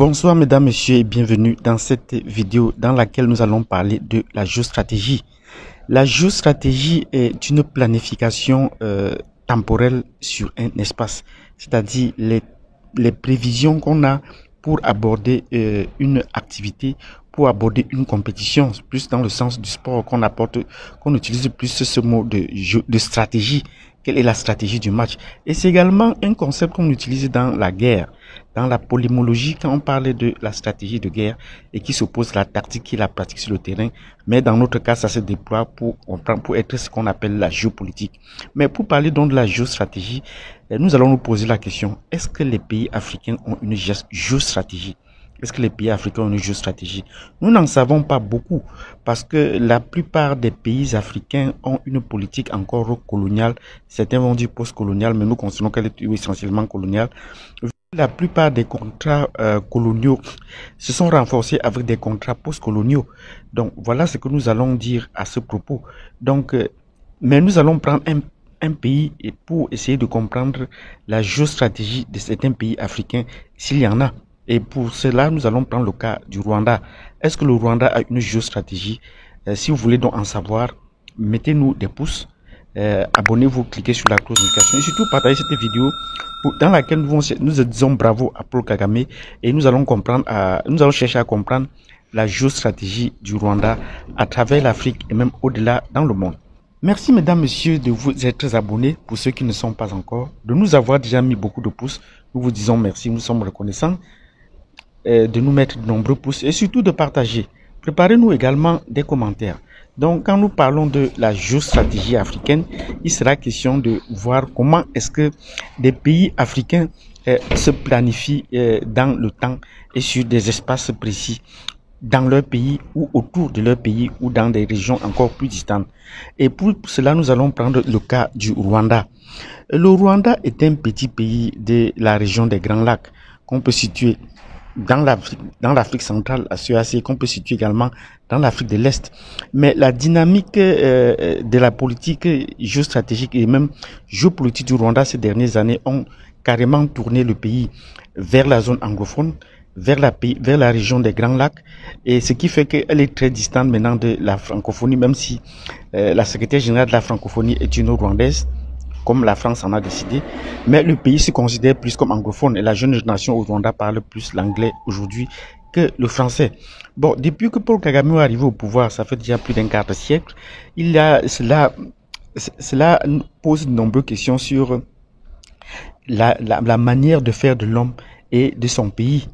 Bonsoir mesdames, messieurs et bienvenue dans cette vidéo dans laquelle nous allons parler de la géostratégie. La géostratégie est une planification temporelle sur un espace, c'est-à-dire les prévisions qu'on a pour aborder une activité, pour aborder une compétition, plus dans le sens du sport qu'on utilise plus ce mot de stratégie. Quelle est la stratégie du match? Et c'est également un concept qu'on utilise dans la guerre, dans la polémologie, quand on parle de la stratégie de guerre et qui s'oppose à la tactique qui est la pratique sur le terrain. Mais dans notre cas, ça se déploie pour être ce qu'on appelle la géopolitique. Mais pour parler donc de la géostratégie, nous allons nous poser la question, est-ce que les pays africains ont une géostratégie? Est-ce que les pays africains ont une géostratégie? Nous n'en savons pas beaucoup parce que la plupart des pays africains ont une politique encore coloniale. Certains vont dire post-coloniale, mais nous considérons qu'elle est essentiellement coloniale. La plupart des contrats coloniaux se sont renforcés avec des contrats post-coloniaux. Donc voilà ce que nous allons dire à ce propos. Donc, mais nous allons prendre un pays pour essayer de comprendre la géostratégie de certains pays africains, s'il y en a. Et pour cela, nous allons prendre le cas du Rwanda. Est-ce que le Rwanda a une géostratégie? Si vous voulez donc en savoir, mettez-nous des pouces, abonnez-vous, cliquez sur la cloche de notification et surtout partagez cette vidéo dans laquelle nous disons bravo à Paul Kagame et nous allons chercher à comprendre la géostratégie du Rwanda à travers l'Afrique et même au-delà dans le monde. Merci mesdames, messieurs de vous être abonnés pour ceux qui ne sont pas encore, de nous avoir déjà mis beaucoup de pouces. Nous vous disons merci, nous sommes reconnaissants de nous mettre de nombreux pouces et surtout de partager. Préparez-nous également des commentaires. Donc, quand nous parlons de la géostratégie africaine, il sera question de voir comment est-ce que des pays africains se planifient dans le temps et sur des espaces précis dans leur pays ou autour de leur pays ou dans des régions encore plus distantes. Et pour cela, nous allons prendre le cas du Rwanda. Le Rwanda est un petit pays de la région des Grands Lacs qu'on peut situer dans l'Afrique centrale, à CEAC, qu'on peut situer également dans l'Afrique de l'Est. Mais la dynamique de la politique géostratégique et même géopolitique du Rwanda ces dernières années ont carrément tourné le pays vers la zone anglophone, vers la région des Grands Lacs, et ce qui fait qu'elle est très distante maintenant de la francophonie, même si la secrétaire générale de la francophonie est une Rwandaise, comme la France en a décidé, mais le pays se considère plus comme anglophone et la jeune génération au Rwanda parle plus l'anglais aujourd'hui que le français. Bon, depuis que Paul Kagame est arrivé au pouvoir, ça fait déjà plus d'un quart de siècle, cela pose de nombreuses questions sur la manière de faire de l'homme et de son pays.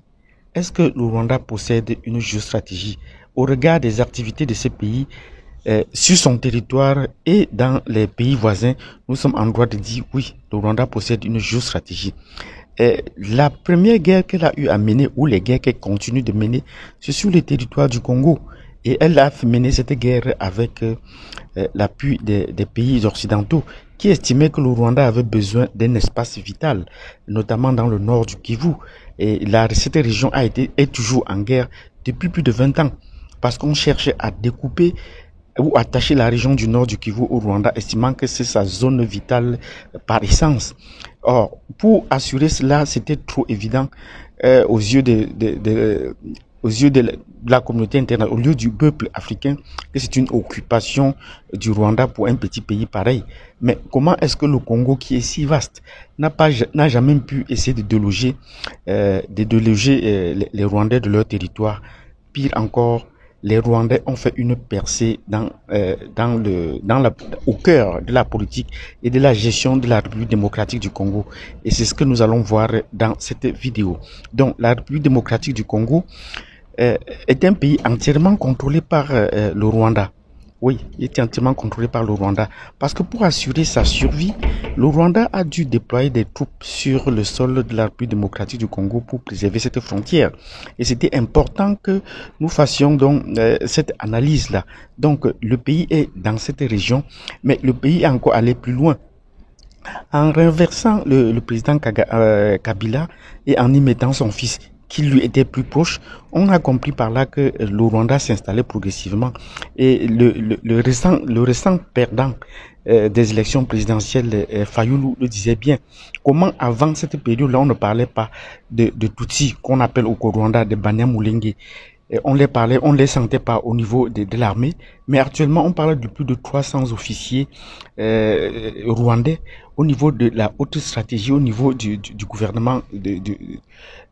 Est-ce que le Rwanda possède une géostratégie au regard des activités de ce pays sur son territoire et dans les pays voisins? Nous sommes en droit de dire oui, le Rwanda possède une géostratégie. La première guerre qu'elle a eu à mener, ou les guerres qu'elle continue de mener, c'est sur le territoire du Congo. Et elle a mené cette guerre avec l'appui des pays occidentaux qui estimaient que le Rwanda avait besoin d'un espace vital, notamment dans le nord du Kivu. Et cette région est toujours en guerre depuis plus de 20 ans parce qu'on cherche à découper ou attacher la région du nord du Kivu au Rwanda, estimant que c'est sa zone vitale par essence. Or, pour assurer cela, c'était trop évident aux yeux de la communauté internationale, au lieu du peuple africain, que c'est une occupation du Rwanda pour un petit pays pareil. Mais comment est-ce que le Congo, qui est si vaste, n'a jamais pu essayer de déloger les Rwandais de leur territoire? Pire encore, les Rwandais ont fait une percée au cœur de la politique et de la gestion de la République démocratique du Congo. Et c'est ce que nous allons voir dans cette vidéo. Donc, la République démocratique du Congo est un pays entièrement contrôlé par le Rwanda. Oui, il est entièrement contrôlé par le Rwanda. Parce que pour assurer sa survie, le Rwanda a dû déployer des troupes sur le sol de la République démocratique du Congo pour préserver cette frontière. Et c'était important que nous fassions donc cette analyse-là. Donc, le pays est dans cette région, mais le pays est encore allé plus loin. En renversant le président Kabila et en y mettant son fils, qui lui étaient plus proches. On a compris par là que le Rwanda s'installait progressivement et le récent perdant des élections présidentielles, Fayulu le disait bien. Comment avant cette période-là, on ne parlait pas de Tutsi, qu'on appelle au Rwanda de Banyamulenge. On les sentait pas au niveau de l'armée, mais actuellement on parle de plus de 300 officiers rwandais au niveau de la haute stratégie, au niveau du gouvernement de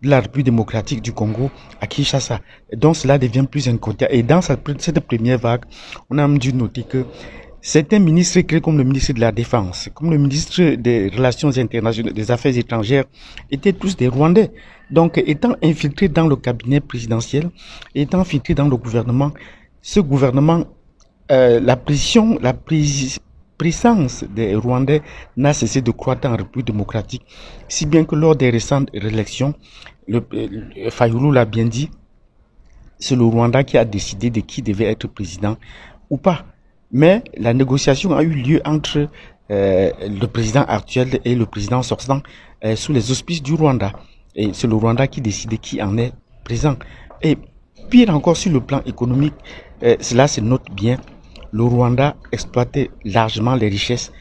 la République démocratique du Congo à Kinshasa. Donc cela devient plus inquiétant. Et dans cette première vague, on a même dû noter que certains ministres créés comme le ministre de la Défense, comme le ministre des Relations internationales, des Affaires étrangères, étaient tous des Rwandais. Donc, étant infiltrés dans le cabinet présidentiel, étant infiltrés dans le gouvernement, ce gouvernement, la présence des Rwandais n'a cessé de croître en République démocratique, si bien que lors des récentes élections, Fayulu l'a bien dit, c'est le Rwanda qui a décidé de qui devait être président ou pas. Mais la négociation a eu lieu entre le président actuel et le président sortant sous les auspices du Rwanda. Et c'est le Rwanda qui décide qui en est présent. Et pire encore sur le plan économique, cela se note bien, le Rwanda exploitait largement les richesses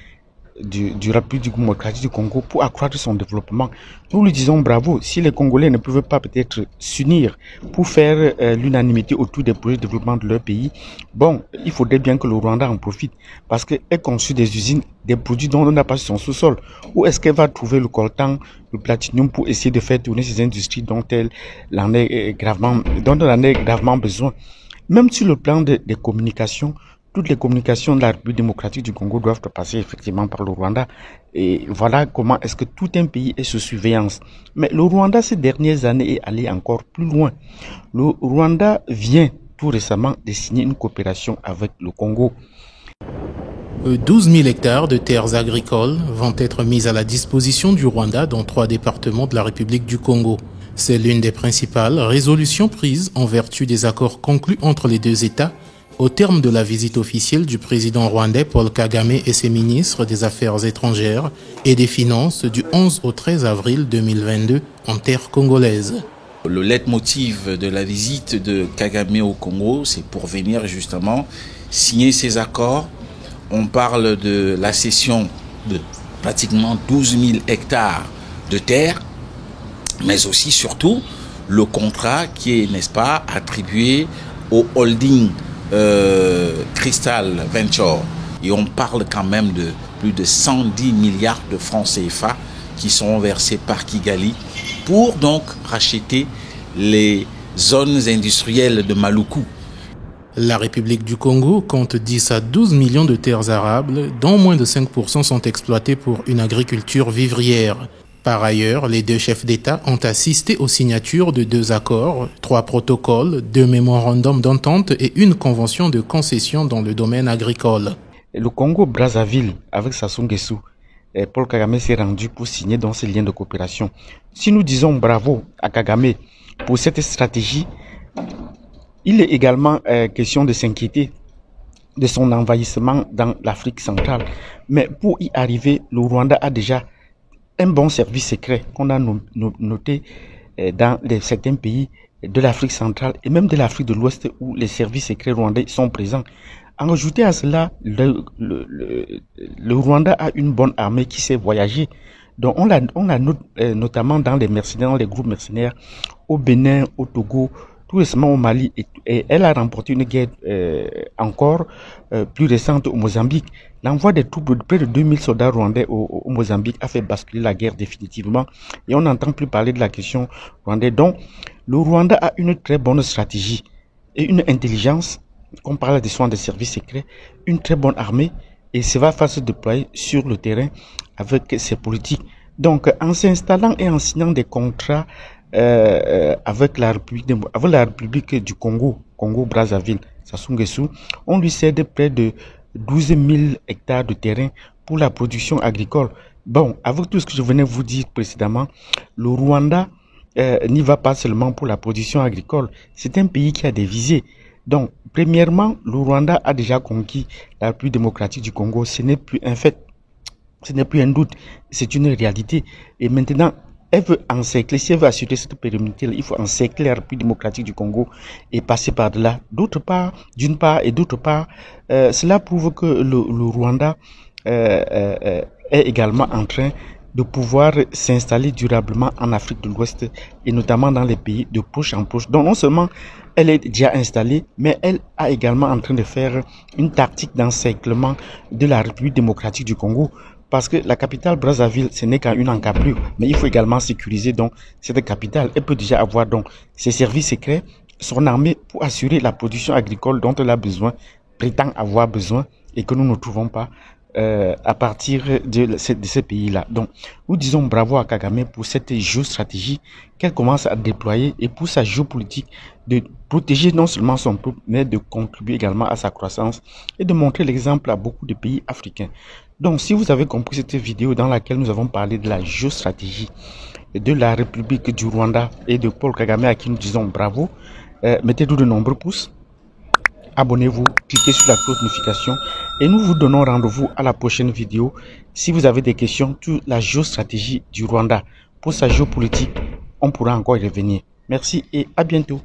du République démocratique du Congo pour accroître son développement. Nous lui disons bravo. Si les Congolais ne peuvent pas peut-être s'unir pour faire l'unanimité autour des projets de développement de leur pays, bon, il faudrait bien que le Rwanda en profite parce qu'elle conçut des usines, des produits dont on n'a pas sur son sous-sol. Où est-ce qu'elle va trouver le coltan, le platinium pour essayer de faire tourner ces industries dont elle en est gravement besoin? Même sur le plan des communications, toutes les communications de la République démocratique du Congo doivent passer effectivement par le Rwanda. Et voilà comment est-ce que tout un pays est sous surveillance. Mais le Rwanda, ces dernières années, est allé encore plus loin. Le Rwanda vient tout récemment de signer une coopération avec le Congo. 12 000 hectares de terres agricoles vont être mis à la disposition du Rwanda dans 3 départements de la République du Congo. C'est l'une des principales résolutions prises en vertu des accords conclus entre les deux États au terme de la visite officielle du président rwandais Paul Kagame et ses ministres des Affaires étrangères et des Finances du 11 au 13 avril 2022 en terre congolaise. Le leitmotiv de la visite de Kagame au Congo, c'est pour venir justement signer ces accords. On parle de la cession de pratiquement 12 000 hectares de terre, mais aussi surtout le contrat qui est, n'est-ce pas, attribué au holding Crystal Venture. Et on parle quand même de plus de 110 milliards de francs CFA qui sont versés par Kigali pour donc racheter les zones industrielles de Maluku. La République du Congo compte 10 à 12 millions de terres arables, dont moins de 5% sont exploitées pour une agriculture vivrière. Par ailleurs, les deux chefs d'État ont assisté aux signatures de 2 accords, 3 protocoles, 2 mémorandums d'entente et une convention de concession dans le domaine agricole. Le Congo-Brazzaville, avec Sassou Nguesso, Paul Kagame s'est rendu pour signer dans ces liens de coopération. Si nous disons bravo à Kagame pour cette stratégie, il est également question de s'inquiéter de son envahissement dans l'Afrique centrale. Mais pour y arriver, le Rwanda a déjà un bon service secret qu'on a noté dans certains pays de l'Afrique centrale et même de l'Afrique de l'Ouest où les services secrets rwandais sont présents. En ajouter à cela, le Rwanda a une bonne armée qui sait voyager. Donc on l'a notamment dans les mercenaires, dans les groupes mercenaires au Bénin, au Togo, tout récemment au Mali, et elle a remporté une guerre encore plus récente au Mozambique. L'envoi des troupes de près de 2000 soldats rwandais au Mozambique a fait basculer la guerre définitivement et on n'entend plus parler de la question rwandaise. Donc le Rwanda a une très bonne stratégie et une intelligence, qu'on parle des soins des services secrets, une très bonne armée et ça va faire se déployer sur le terrain avec ses politiques. Donc en s'installant et en signant des contrats avec la République du Congo, Congo-Brazzaville, Sassou Nguesso, on lui cède près de 12 000 hectares de terrain pour la production agricole. Bon, avec tout ce que je venais vous dire précédemment, le Rwanda n'y va pas seulement pour la production agricole. C'est un pays qui a des visées. Donc, premièrement, le Rwanda a déjà conquis la République démocratique du Congo. Ce n'est plus un fait, ce n'est plus un doute, c'est une réalité. Et maintenant, Elle veut encercler, si elle veut assurer cette pérennité, il faut encercler la République démocratique du Congo et passer par delà. D'une part, et d'autre part, cela prouve que le Rwanda est également en train de pouvoir s'installer durablement en Afrique de l'Ouest et notamment dans les pays de proche en proche. Donc non seulement elle est déjà installée, mais elle a également en train de faire une tactique d'encerclement de la République démocratique du Congo. Parce que la capitale Brazzaville, ce n'est qu'une encablure, mais il faut également sécuriser donc cette capitale. Elle peut déjà avoir donc ses services secrets, son armée pour assurer la production agricole dont elle a besoin, prétend avoir besoin et que nous ne trouvons pas à partir de ces pays-là. Donc, nous disons bravo à Kagame pour cette géostratégie qu'elle commence à déployer et pour sa géopolitique de protéger non seulement son peuple, mais de contribuer également à sa croissance et de montrer l'exemple à beaucoup de pays africains. Donc, si vous avez compris cette vidéo dans laquelle nous avons parlé de la géostratégie de la République du Rwanda et de Paul Kagame à qui nous disons bravo, mettez-nous de nombreux pouces. Abonnez-vous, cliquez sur la cloche de notification et nous vous donnons rendez-vous à la prochaine vidéo. Si vous avez des questions sur la géostratégie du Rwanda pour sa géopolitique, on pourra encore y revenir. Merci et à bientôt.